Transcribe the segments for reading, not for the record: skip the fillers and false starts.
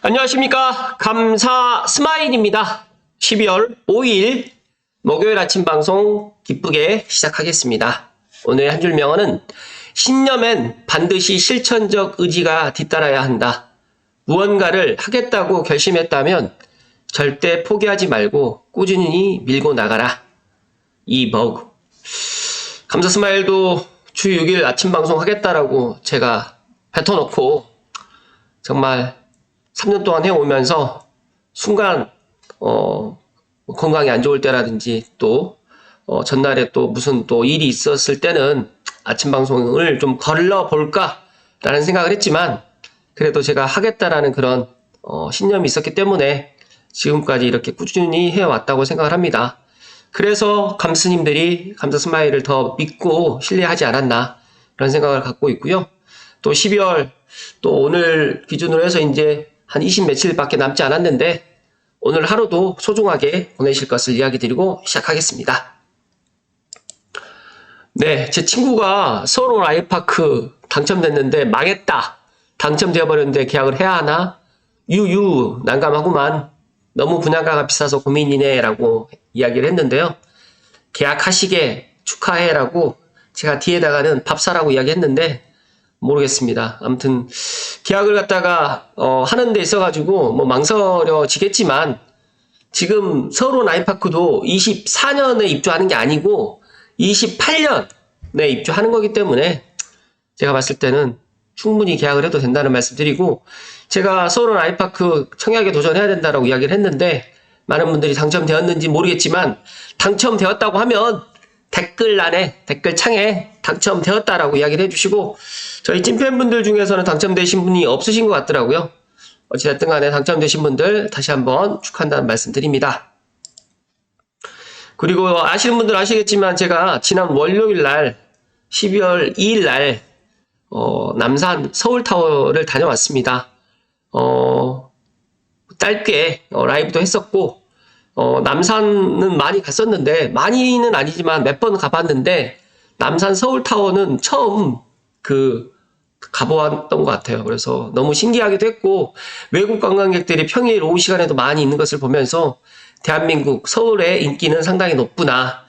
안녕하십니까. 감사 스마일입니다. 12월 5일 목요일 아침 방송 기쁘게 시작하겠습니다. 오늘 한 줄 명언은 신념엔 반드시 실천적 의지가 뒤따라야 한다. 무언가를 하겠다고 결심했다면 절대 포기하지 말고 꾸준히 밀고 나가라. 이버그. 감사 스마일도 주 6일 아침 방송 하겠다라고 제가 뱉어놓고 정말 3년 동안 해오면서 순간 건강이 안 좋을 때라든지 또 전날에 또 무슨 또 일이 있었을 때는 아침 방송을 좀 걸러볼까 라는 생각을 했지만 그래도 제가 하겠다라는 그런 신념이 있었기 때문에 지금까지 이렇게 꾸준히 해왔다고 생각을 합니다. 그래서 감스님들이 감사 스마일을 더 믿고 신뢰하지 않았나 그런 생각을 갖고 있고요. 또 12월 또 오늘 기준으로 해서 이제 한 20 며칠밖에 남지 않았는데 오늘 하루도 소중하게 보내실 것을 이야기 드리고 시작하겠습니다. 네, 제 친구가 서울 아이파크 당첨됐는데 망했다. 당첨되어버렸는데 계약을 해야 하나? 난감하구만. 너무 분양가가 비싸서 고민이네 라고 이야기를 했는데요. 계약하시게 축하해 라고 제가 뒤에다가는 밥 사라고 이야기했는데 모르겠습니다. 아무튼 계약을 갖다가 하는 데 있어가지고 뭐 망설여지겠지만 지금 서울 아이파크도 24년에 입주하는 게 아니고 28년에 입주하는 거기 때문에 제가 봤을 때는 충분히 계약을 해도 된다는 말씀 드리고 제가 서울 아이파크 청약에 도전해야 된다라고 이야기를 했는데 많은 분들이 당첨되었는지 모르겠지만 당첨되었다고 하면 댓글란에 댓글창에 당첨되었다라고 이야기를 해주시고 저희 찐팬분들 중에서는 당첨되신 분이 없으신 것 같더라고요. 어찌됐든 간에 당첨되신 분들 다시 한번 축하한다는 말씀 드립니다. 그리고 아시는 분들은 아시겠지만 제가 지난 월요일 날 12월 2일 날 남산 서울타워를 다녀왔습니다. 짧게 라이브도 했었고 남산은 많이 갔었는데 많이는 아니지만 몇 번 가봤는데 남산 서울타워는 처음 가보았던 것 같아요. 그래서 너무 신기하기도 했고 외국 관광객들이 평일 오후 시간에도 많이 있는 것을 보면서 대한민국 서울의 인기는 상당히 높구나.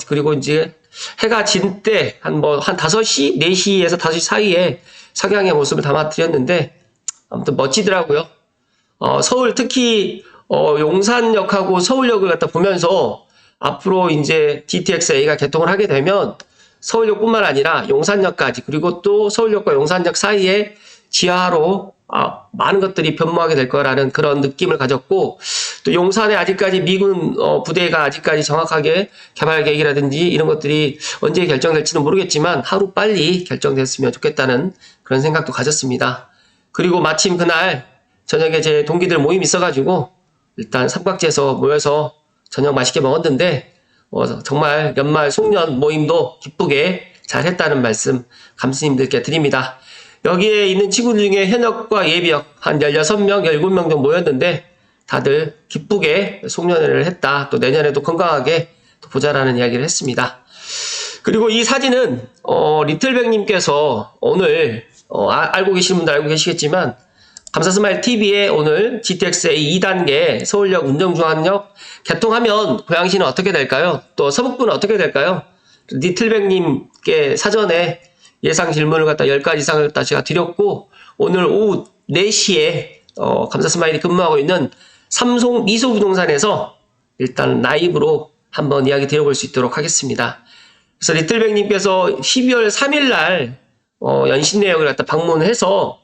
그리고 이제 해가 진 때 한 5시, 4시에서 5시 사이에 석양의 모습을 담아드렸는데 아무튼 멋지더라고요. 서울 특히 용산역하고 서울역을 갖다 보면서 앞으로 이제 GTX-A가 개통을 하게 되면 서울역뿐만 아니라 용산역까지 그리고 또 서울역과 용산역 사이에 지하로 많은 것들이 변모하게 될 거라는 그런 느낌을 가졌고 또 용산에 아직까지 미군 부대가 아직까지 정확하게 개발 계획이라든지 이런 것들이 언제 결정될지는 모르겠지만 하루 빨리 결정됐으면 좋겠다는 그런 생각도 가졌습니다. 그리고 마침 그날 저녁에 제 동기들 모임이 있어가지고 일단 삼각지에서 모여서 저녁 맛있게 먹었는데 정말 연말 송년 모임도 기쁘게 잘 했다는 말씀 감스님들께 드립니다. 여기에 있는 친구들 중에 현역과 예비역 한 16명, 17명 정도 모였는데 다들 기쁘게 송년회를 했다. 또 내년에도 건강하게 또 보자라는 이야기를 했습니다. 그리고 이 사진은 리틀백님께서 오늘 알고 계시는 분들 알고 계시겠지만 감사스마일 TV에 오늘 GTX-A 2단계 서울역 운정중앙역 개통하면 고양시는 어떻게 될까요? 또 서북부는 어떻게 될까요? 리틀백님께 사전에 예상 질문을 갖다 10가지 이상을 갖다 제가 드렸고 오늘 오후 4시에 감사스마일이 근무하고 있는 삼성 미소부동산에서 일단 라이브로 한번 이야기 드려볼 수 있도록 하겠습니다. 그래서 리틀백님께서 12월 3일 날 연신내역을 갖다 방문해서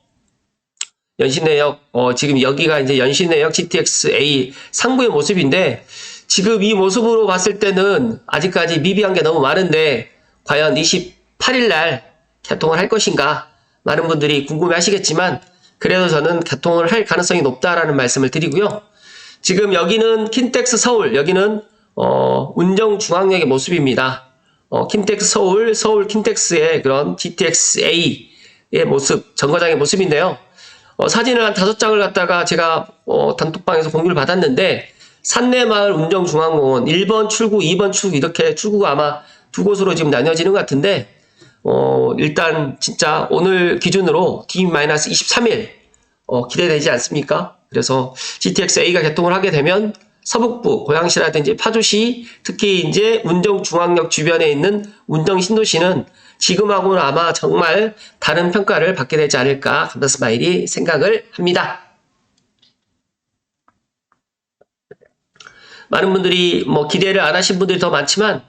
연신내역 지금 여기가 이제 연신내역 GTX-A 상부의 모습인데 지금 이 모습으로 봤을 때는 아직까지 미비한 게 너무 많은데 과연 28일 날 개통을 할 것인가 많은 분들이 궁금해 하시겠지만 그래도 저는 개통을 할 가능성이 높다라는 말씀을 드리고요. 지금 여기는 킨텍스 서울 여기는 운정중앙역의 모습입니다. 킨텍스 서울 킨텍스의 그런 GTX-A의 모습 정거장의 모습인데요. 사진을 한 5장을 갖다가 제가 단톡방에서 공유를 받았는데 산내마을 운정중앙공원 1번 출구, 2번 출구 이렇게 출구가 아마 두 곳으로 지금 나뉘어지는 것 같은데 일단 진짜 오늘 기준으로 D-23일 기대되지 않습니까? 그래서 GTX-A가 개통을 하게 되면 서북부, 고양시라든지 파주시, 특히 이제 운정중앙역 주변에 있는 운정신도시는 지금하고는 아마 정말 다른 평가를 받게 되지 않을까 감사스마일이 생각을 합니다. 많은 분들이 뭐 기대를 안 하신 분들이 더 많지만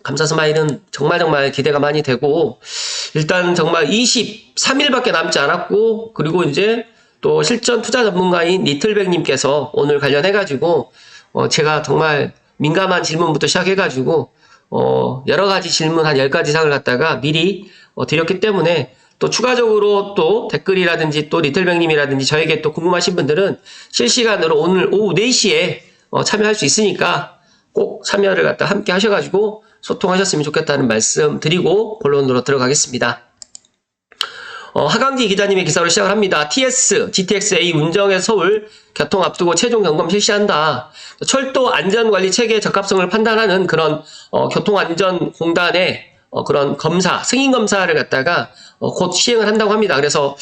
감사스마일은 정말 기대가 많이 되고, 일단 정말 23일밖에 남지 않았고, 그리고 이제 또 실전 투자 전문가인 리틀백님께서 오늘 관련해가지고 제가 정말 민감한 질문부터 시작해가지고 여러 가지 질문 한 10가지 이상을 갖다가 미리 드렸기 때문에, 또 추가적으로 또 댓글이라든지 또 리틀백님이라든지 저에게 또 궁금하신 분들은 실시간으로 오늘 오후 4시에 참여할 수 있으니까 꼭 참여를 갖다 함께 하셔가지고 소통하셨으면 좋겠다는 말씀 드리고 본론으로 들어가겠습니다. 하강지 기자님의 기사로 시작을 합니다. TS, GTX-A 운정에서 서울 교통 앞두고 최종 점검 실시한다. 철도 안전관리 체계 적합성을 판단하는 그런 교통안전공단의 그런 검사, 승인 검사를 갖다가 곧 시행을 한다고 합니다. 그래서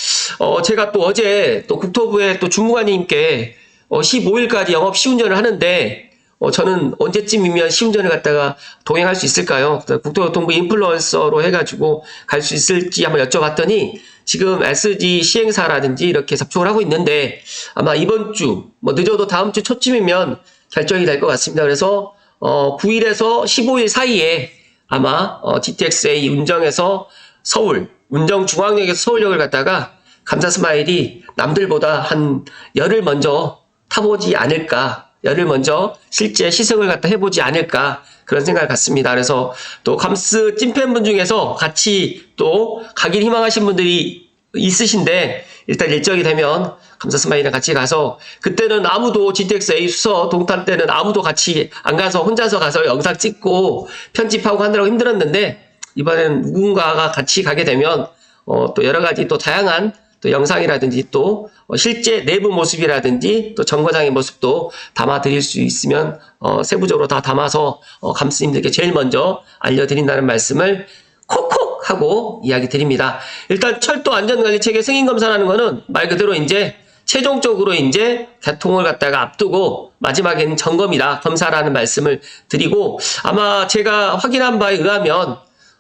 제가 또 어제 또 국토부의 또 주무관님께 15일까지 영업 시운전을 하는데 저는 언제쯤이면 시운전을 갖다가 동행할 수 있을까요? 국토교통부 인플루언서로 해가지고 갈 수 있을지 한번 여쭤봤더니 지금 SG 시행사라든지 이렇게 접촉을 하고 있는데 아마 이번 주, 뭐 늦어도 다음 주 초쯤이면 결정이 될 것 같습니다. 그래서 9일에서 15일 사이에 아마 GTX-A 운정에서 서울, 운정중앙역에서 서울역을 갖다가 감사스마일이 남들보다 한 열흘 먼저 타보지 않을까, 열흘 먼저 실제 시승을 갖다 해보지 않을까, 그런 생각을 갖습니다. 그래서 또 감스 찐팬분 중에서 같이 또 가길 희망하신 분들이 있으신데, 일단 일정이 되면 감사스마일이랑 같이 가서, 그때는 아무도 GTX-A 수서 동탄 때는 아무도 같이 안 가서 혼자서 가서 영상 찍고 편집하고 하느라고 힘들었는데, 이번에는 누군가가 같이 가게 되면 또 여러 가지 또 다양한 또 영상이라든지 또 실제 내부 모습이라든지 또 정거장의 모습도 담아 드릴 수 있으면 세부적으로 다 담아서 감스님들께 제일 먼저 알려드린다는 말씀을 콕콕 하고 이야기 드립니다. 일단 철도 안전관리 체계 승인 검사라는 거는 말 그대로 이제 최종적으로 이제 개통을 갖다가 앞두고 마지막에는 점검이다, 검사라는 말씀을 드리고, 아마 제가 확인한 바에 의하면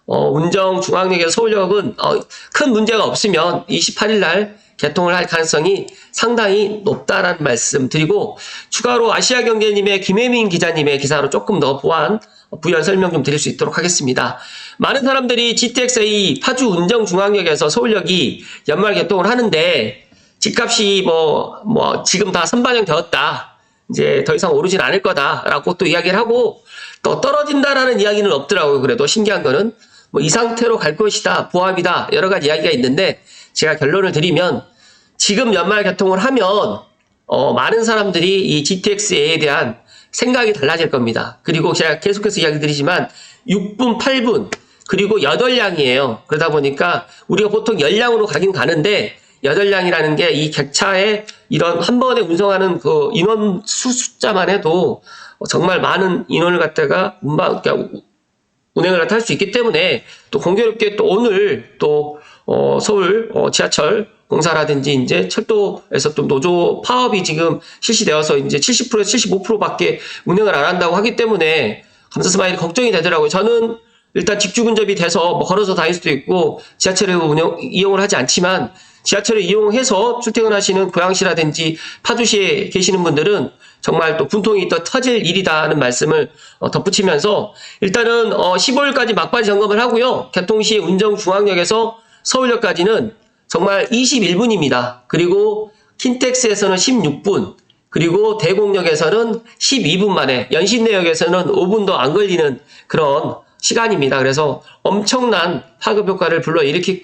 운정중앙역에서 서울역은 큰 문제가 없으면 28일 날 개통을 할 가능성이 상당히 높다라는 말씀 드리고, 추가로 아시아경제님의 김혜민 기자님의 기사로 조금 더 부연 설명 좀 드릴 수 있도록 하겠습니다. 많은 사람들이 GTX-A 파주 운정중앙역에서 서울역이 연말 개통을 하는데 집값이 지금 다 선반영 되었다, 이제 더 이상 오르진 않을 거다라고 또 이야기를 하고, 또 떨어진다라는 이야기는 없더라고요. 그래도 신기한 거는 이 상태로 갈 것이다, 보합이다, 여러 가지 이야기가 있는데, 제가 결론을 드리면 지금 연말 개통을 하면 많은 사람들이 이 GTX-A에 대한 생각이 달라질 겁니다. 그리고 제가 계속해서 이야기 드리지만 6분, 8분, 그리고 8량이에요. 그러다 보니까 우리가 보통 10량으로 가긴 가는데 8량이라는 게 이 객차에 이런 한 번에 운송하는 그 인원 숫자만 해도 정말 많은 인원을 갖다가 운행을 할 수 있기 때문에, 또 공교롭게 또 오늘 또 서울 지하철 공사라든지 이제 철도에서 또 노조 파업이 지금 실시되어서 이제 70%에서 75%밖에 운행을 안 한다고 하기 때문에 감사스마일이 걱정이 되더라고요. 저는 일단 직주 근접이 돼서 걸어서 다닐 수도 있고 지하철을 이용을 하지 않지만, 지하철을 이용해서 출퇴근하시는 고양시라든지 파주시에 계시는 분들은 정말 또 분통이 또 터질 일이다는 말씀을 덧붙이면서, 일단은 15일까지 막바지 점검을 하고요. 개통시 운정중앙역에서 서울역까지는 정말 21분입니다. 그리고 킨텍스에서는 16분, 그리고 대곡역에서는 12분 만에, 연신내역에서는 5분도 안 걸리는 그런 시간입니다. 그래서 엄청난 파급 효과를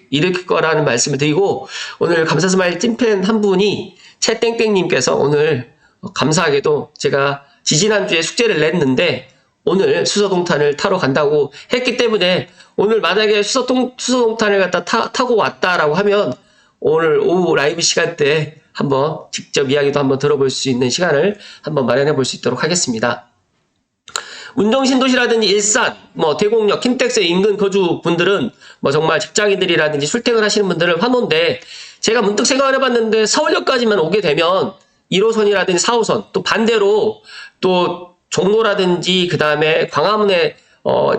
일으킬 거라는 말씀을 드리고, 오늘 감사스마일 찐팬 한 분이 채땡땡님께서 오늘 감사하게도 제가 지지난주에 숙제를 냈는데 오늘 수서동탄을 타러 간다고 했기 때문에, 오늘 만약에 수서동탄을 갖다 타고 왔다라고 하면 오늘 오후 라이브 시간대에 한번 직접 이야기도 한번 들어볼 수 있는 시간을 한번 마련해 볼 수 있도록 하겠습니다. 운정신도시라든지 일산, 대곡역, 킨텍스 인근 거주분들은 정말 직장인들이라든지 출퇴근하시는 분들은 환호인데, 제가 문득 생각을 해봤는데 서울역까지만 오게 되면 1호선이라든지 4호선, 또 반대로 또 종로라든지 그 다음에 광화문에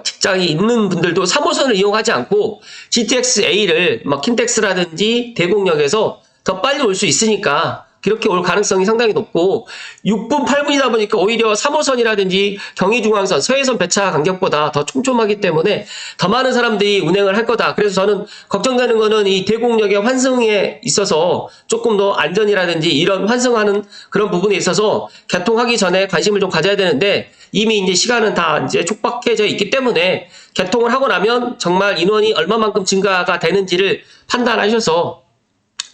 직장이 있는 분들도 3호선을 이용하지 않고 GTX-A를 막 킨텍스라든지 대곡역에서 더 빨리 올 수 있으니까 그렇게 올 가능성이 상당히 높고 6분 8분이다 보니까 오히려 3호선이라든지 경의중앙선, 서해선 배차 간격보다 더 촘촘하기 때문에 더 많은 사람들이 운행을 할 거다. 그래서 저는 걱정되는 거는 이 대곡역의 환승에 있어서 조금 더 안전이라든지 이런 환승하는 그런 부분에 있어서 개통하기 전에 관심을 좀 가져야 되는데 이미 이제 시간은 다 이제 촉박해져 있기 때문에 개통을 하고 나면 정말 인원이 얼마만큼 증가가 되는지를 판단하셔서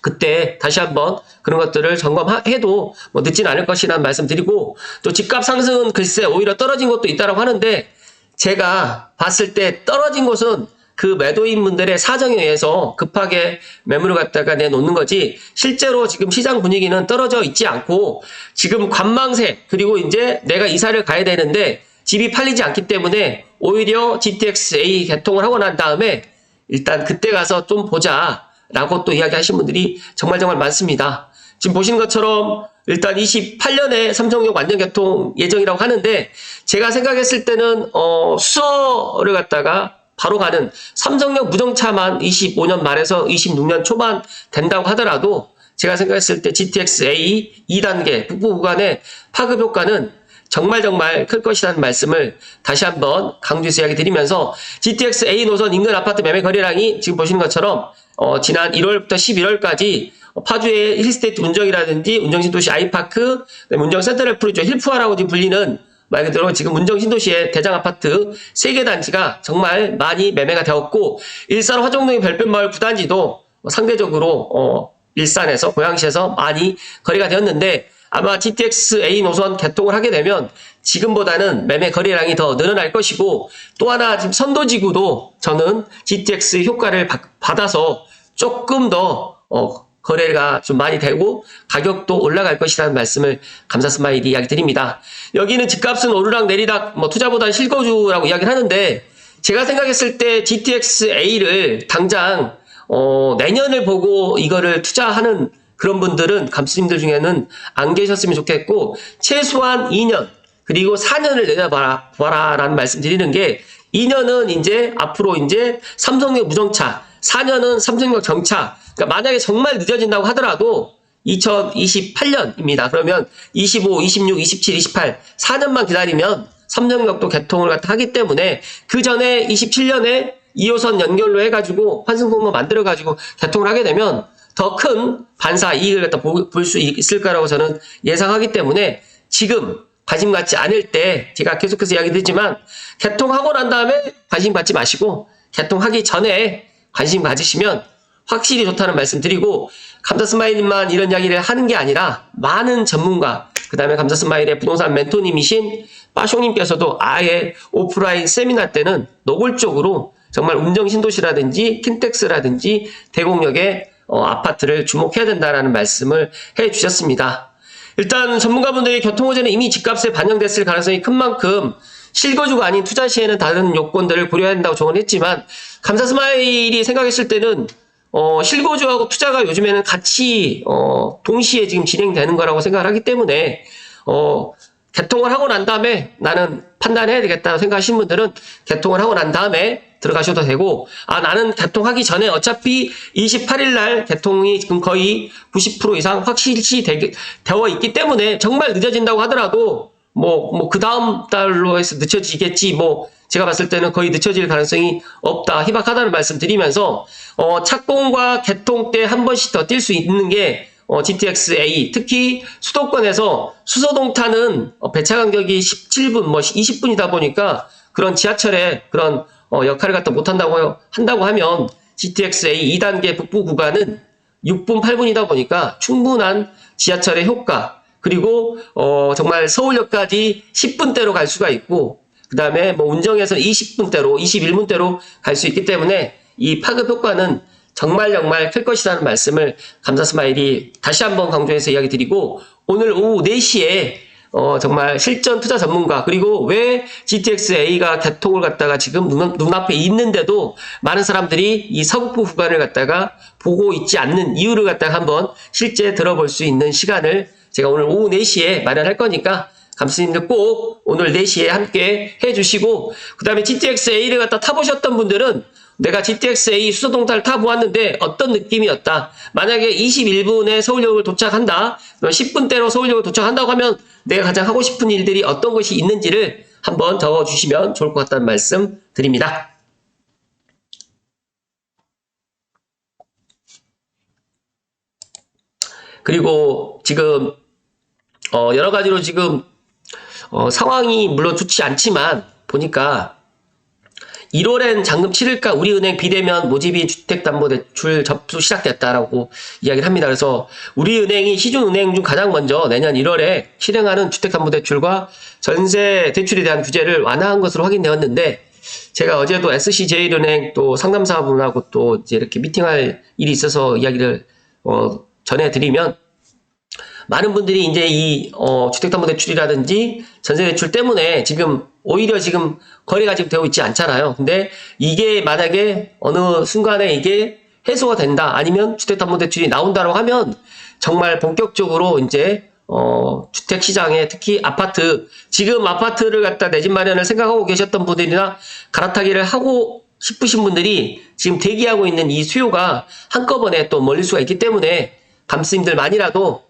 그때 다시 한번 그런 것들을 점검해도 뭐 늦진 않을 것이라는 말씀 드리고, 또 집값 상승은 글쎄 오히려 떨어진 것도 있다라고 하는데 제가 봤을 때 떨어진 곳은 그 매도인분들의 사정에 의해서 급하게 매물을 갖다가 내놓는 거지 실제로 지금 시장 분위기는 떨어져 있지 않고 지금 관망세, 그리고 이제 내가 이사를 가야 되는데 집이 팔리지 않기 때문에 오히려 GTX-A 개통을 하고 난 다음에 일단 그때 가서 좀 보자 라고 또 이야기하신 분들이 정말 많습니다. 지금 보시는 것처럼 일단 28년에 삼성역 완전 개통 예정이라고 하는데 제가 생각했을 때는 수서를 갖다가 바로 가는 삼성역 무정차만 25년 말에서 26년 초반 된다고 하더라도 제가 생각했을 때 GTX-A 2단계 북부 구간의 파급 효과는 정말 클 것이라는 말씀을 다시 한번 강조해서 이야기 드리면서 GTX-A 노선 인근 아파트 매매 거래량이 지금 보시는 것처럼 지난 1월부터 11월까지 파주의 힐스테이트 운정이라든지 운정신도시 아이파크, 운정 센트럴 프리죠 힐프아라고 지금 불리는 말 그대로 지금 운정신도시의 대장 아파트 3개 단지가 정말 많이 매매가 되었고, 일산 화정동의 별빛마을 9단지도 상대적으로 일산에서 고양시에서 많이 거래가 되었는데 아마 GTX-A 노선 개통을 하게 되면 지금보다는 매매 거래량이 더 늘어날 것이고, 또 하나 지금 선도지구도 저는 GTX 효과를 받아서 조금 더 거래가 좀 많이 되고 가격도 올라갈 것이라는 말씀을 감사스마일이 이야기 드립니다. 여기는 집값은 오르락 내리락 투자보다는 실거주라고 이야기를 하는데 제가 생각했을 때 GTX-A를 당장 내년을 보고 이거를 투자하는 그런 분들은 감수님들 중에는 안 계셨으면 좋겠고, 최소한 2년 그리고 4년을 내다봐라 라는 말씀 드리는 게, 2년은 이제 앞으로 이제 삼성역 무정차, 4년은 삼성역 정차. 그러니까 만약에 정말 늦어진다고 하더라도 2028년입니다. 그러면 25, 26, 27, 28 4년만 기다리면 삼성역도 개통을 하기 때문에 그 전에 27년에 2호선 연결로 해가지고 환승통로 만들어가지고 개통을 하게 되면 더 큰 반사 이익을 갖다 볼 수 있을 거라고 저는 예상하기 때문에 지금 관심 갖지 않을 때 제가 계속해서 이야기 드리지만 개통하고 난 다음에 관심 갖지 마시고 개통하기 전에 관심 가지시면 확실히 좋다는 말씀 드리고, 감사스마일님만 이런 이야기를 하는 게 아니라 많은 전문가, 그 다음에 감사스마일의 부동산 멘토님이신 빠숑님께서도 아예 오프라인 세미나 때는 노골적으로 정말 운정신도시라든지 킨텍스라든지 대곡역의 아파트를 주목해야 된다라는 말씀을 해 주셨습니다. 일단 전문가분들이 교통호재는 이미 집값에 반영됐을 가능성이 큰 만큼 실거주가 아닌 투자 시에는 다른 요건들을 고려해야 한다고 조언을 했지만, 감사스마일이 생각했을 때는 실거주하고 투자가 요즘에는 같이 동시에 지금 진행되는 거라고 생각을 하기 때문에 개통을 하고 난 다음에 나는 판단해야 되겠다고 생각하시는 분들은 개통을 하고 난 다음에 들어가셔도 되고, 나는 개통하기 전에 어차피 28일 날 개통이 지금 거의 90% 이상 확실히 되어 있기 때문에 정말 늦어진다고 하더라도 그 다음 달로 해서 늦춰지겠지, 제가 봤을 때는 거의 늦춰질 가능성이 없다, 희박하다는 말씀 드리면서 착공과 개통 때 한 번씩 더 뛸 수 있는 게 GTX-A, 특히 수도권에서 수서동탄은 배차 간격이 17분, 20분이다 보니까 그런 지하철에 그런 역할을 갖다 못한다고 하면 GTX-A 2단계 북부 구간은 6분, 8분이다 보니까 충분한 지하철의 효과, 그리고 정말 서울역까지 10분대로 갈 수가 있고, 그 다음에 운정에서 20분대로, 21분대로 갈 수 있기 때문에 이 파급 효과는 정말 클 것이라는 말씀을 감사스마일이 다시 한번 강조해서 이야기 드리고, 오늘 오후 4시에 정말 실전 투자 전문가, 그리고 왜 GTX-A가 개통을 갖다가 지금 눈앞에 있는데도 많은 사람들이 이 서북부 구간을 갖다가 보고 있지 않는 이유를 갖다가 한번 실제 들어볼 수 있는 시간을 제가 오늘 오후 4시에 마련할 거니까 감독님들 꼭 오늘 4시에 함께 해주시고, 그 다음에 GTX-A를 갖다 타보셨던 분들은 내가 GTX-A 수소동탄을 타보았는데 어떤 느낌이었다. 만약에 21분에 서울역을 도착한다. 10분대로 서울역을 도착한다고 하면 내가 가장 하고 싶은 일들이 어떤 것이 있는지를 한번 적어주시면 좋을 것 같다는 말씀 드립니다. 그리고 지금 여러 가지로 지금 상황이 물론 좋지 않지만 보니까 1월엔 잔금 치를까 우리은행 비대면 모집이 주택담보대출 접수 시작됐다라고 이야기를 합니다. 그래서 우리은행이 시중은행 중 가장 먼저 내년 1월에 실행하는 주택담보대출과 전세 대출에 대한 규제를 완화한 것으로 확인되었는데, 제가 어제도 SC제일은행 또 상담사분하고 또 이제 이렇게 미팅할 일이 있어서 이야기를 전해드리면, 많은 분들이 이제 이 주택담보대출이라든지 전세대출 때문에 지금 오히려 지금 거래가 지금 되고 있지 않잖아요. 근데 이게 만약에 어느 순간에 이게 해소가 된다, 아니면 주택담보대출이 나온다고 하면 정말 본격적으로 이제 주택시장에 특히 아파트, 지금 아파트를 갖다 내 집 마련을 생각하고 계셨던 분들이나 갈아타기를 하고 싶으신 분들이 지금 대기하고 있는 이 수요가 한꺼번에 또 몰릴 수가 있기 때문에 감스님들만이라도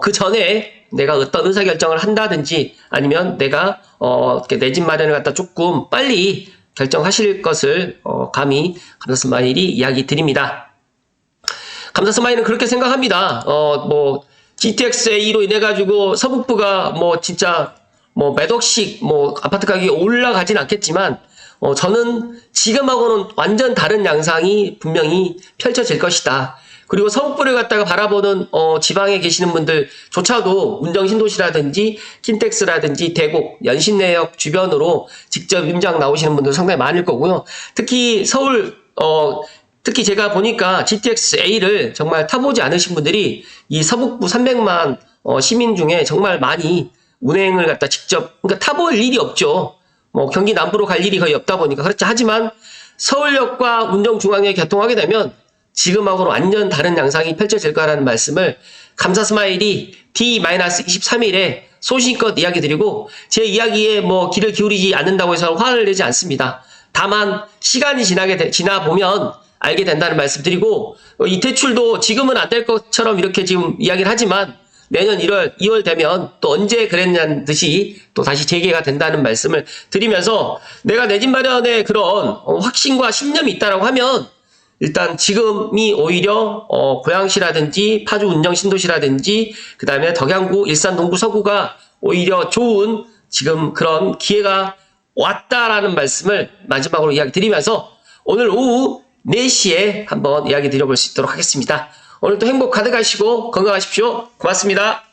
그 전에 내가 어떤 의사결정을 한다든지 아니면 내가 내 집 마련을 갖다 조금 빨리 결정하실 것을 감히 감사스마일이 이야기 드립니다. 감사스마일은 그렇게 생각합니다. 뭐 GTX-A로 인해 가지고 서북부가 뭐 진짜 뭐 몇 억씩 뭐 아파트 가격이 올라가진 않겠지만 저는 지금하고는 완전 다른 양상이 분명히 펼쳐질 것이다. 그리고 서북부를 갖다가 바라보는 지방에 계시는 분들조차도 운정신도시라든지 킨텍스라든지 대곡, 연신내역 주변으로 직접 임장 나오시는 분들 상당히 많을 거고요. 특히 서울 특히 제가 보니까 GTX-A를 정말 타보지 않으신 분들이 이 서북부 300만 시민 중에 정말 많이 운행을 갖다 직접, 그러니까 타볼 일이 없죠. 뭐 경기 남부로 갈 일이 거의 없다 보니까. 그렇지. 하지만 서울역과 운정중앙역이 개통하게 되면 지금하고는 완전 다른 양상이 펼쳐질 거라는 말씀을 감사스마일이 D-23일에 소신껏 이야기 드리고, 제 이야기에 뭐 귀를 기울이지 않는다고 해서 화를 내지 않습니다. 다만 시간이 지나 보면 알게 된다는 말씀 드리고, 이 대출도 지금은 안 될 것처럼 이렇게 지금 이야기를 하지만 내년 1월, 2월 되면 또 언제 그랬냐는 듯이 또 다시 재개가 된다는 말씀을 드리면서, 내가 내 집 마련에 그런 확신과 신념이 있다라고 하면 일단 지금이 오히려 고양시라든지 파주 운정신도시라든지 그 다음에 덕양구, 일산 동구, 서구가 오히려 좋은 지금 그런 기회가 왔다라는 말씀을 마지막으로 이야기 드리면서 오늘 오후 4시에 한번 이야기 드려볼 수 있도록 하겠습니다. 오늘도 행복 가득하시고 건강하십시오. 고맙습니다.